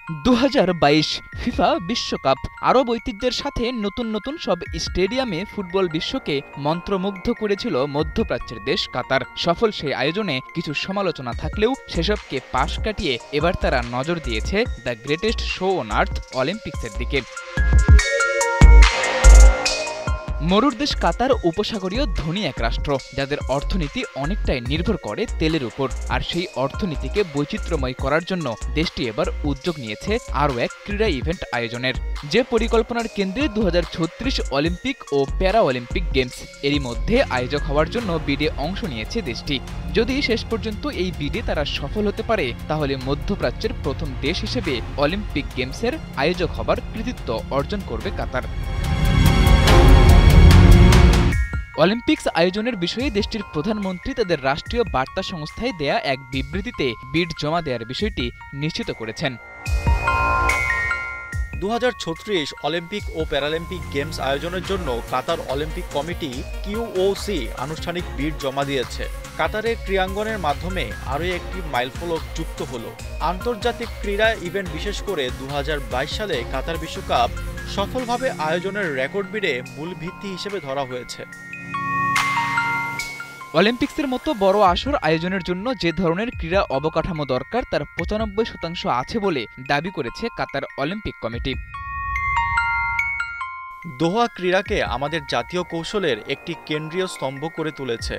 2022 FIFA বিশ্বকাপ আরব ঐতিহ্যের সাথে নতুন নতুন সব স্টেডিয়ামে ফুটবল বিশ্বকে মন্ত্রমুগ্ধ করেছিল মধ্যপ্রাচ্যের দেশ কাতার। সফল সেই আয়োজনে কিছু সমালোচনা থাকলেও সেসবকে পাশ কাটিয়ে এবার তারা নজর দিয়েছে the greatest show on earth অলিম্পিক্সের দিকে। মরুর দেশ কাতার উপসাগরীয় ধনী এক রাষ্ট্র, যাদের অর্থনীতি অনেকটাই নির্ভর করে তেলের উপর। আর সেই অর্থনীতিকে বৈচিত্র্যময় করার জন্য দেশটি এবার উদ্যোগ নিয়েছে আরও এক ক্রীড়া ইভেন্ট আয়োজনের, যে পরিকল্পনার কেন্দ্রে 2036 অলিম্পিক ও প্যারা অলিম্পিক গেমস। এরই মধ্যে আয়োজক হওয়ার জন্য বিডে অংশ নিয়েছে দেশটি। যদি শেষ পর্যন্ত এই বিডে তারা সফল হতে পারে, তাহলে মধ্যপ্রাচ্যের প্রথম দেশ হিসেবে অলিম্পিক গেমসের আয়োজক হবার কৃতিত্ব অর্জন করবে কাতার। অলিম্পিক্স আয়োজনের বিষয়ে দেশটির প্রধানমন্ত্রী তাদের রাষ্ট্রীয় বার্তা সংস্থায় দেয়া এক বিবৃতিতে বিড জমা দেওয়ার বিষয়টি নিশ্চিত করেছেন। 2036 অলিম্পিক ও প্যারালিম্পিক গেমস আয়োজনের জন্য কাতার অলিম্পিক কমিটি কিউওসি আনুষ্ঠানিক বিড জমা দিয়েছে। কাতারের ক্রীড়াঙ্গনের মাধ্যমে আরও একটি মাইলফলক যুক্ত হলো। আন্তর্জাতিক ক্রীড়া ইভেন্ট, বিশেষ করে 2022 সালে কাতার বিশ্বকাপ সফলভাবে আয়োজনের রেকর্ড বিডে মূল ভিত্তি হিসেবে ধরা হয়েছে। অলিম্পিক্সের মতো বড় আসর আয়োজনের জন্য যে ধরনের ক্রীড়া অবকাঠামো দরকার তার 95% আছে বলে দাবি করেছে কাতার অলিম্পিক কমিটি। দোহা ক্রীড়াকে আমাদের জাতীয় কৌশলের একটি কেন্দ্রীয় স্তম্ভ করে তুলেছে।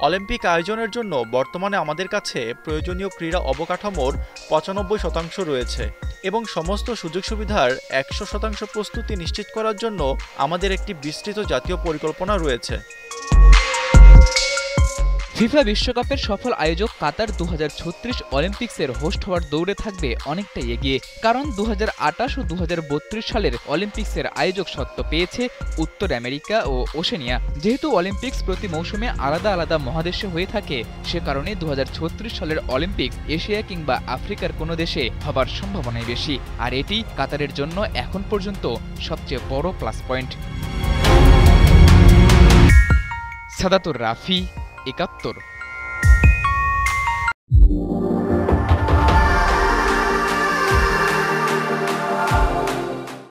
অলিম্পিক আয়োজনের জন্য বর্তমানে আমাদের কাছে প্রয়োজনীয় ক্রীড়া অবকাঠামোর 95% রয়েছে এবং সমস্ত সুযোগ সুবিধার 100% প্রস্তুতি নিশ্চিত করার জন্য আমাদের একটি বিস্তৃত জাতীয় পরিকল্পনা রয়েছে। ফিফা বিশ্বকাপের সফল আয়োজক কাতার 2036 অলিম্পিক্সের হোস্ট হওয়ার দৌড়ে থাকবে অনেকটাই এগিয়ে, কারণ 2028 ও 2032 সালের অলিম্পিক্সের আয়োজক সত্ত্ব পেয়েছে উত্তর আমেরিকা ও ওশেনিয়া। যেহেতু অলিম্পিক্স প্রতি মৌসুমে আলাদা আলাদা মহাদেশে হয়ে থাকে, সে কারণে 2036 সালের অলিম্পিক্স এশিয়া কিংবা আফ্রিকার কোনো দেশে হবার সম্ভাবনাই বেশি। আর এটি কাতারের জন্য এখন পর্যন্ত সবচেয়ে বড় প্লাস পয়েন্ট। সাদাতুর রাফি, 71।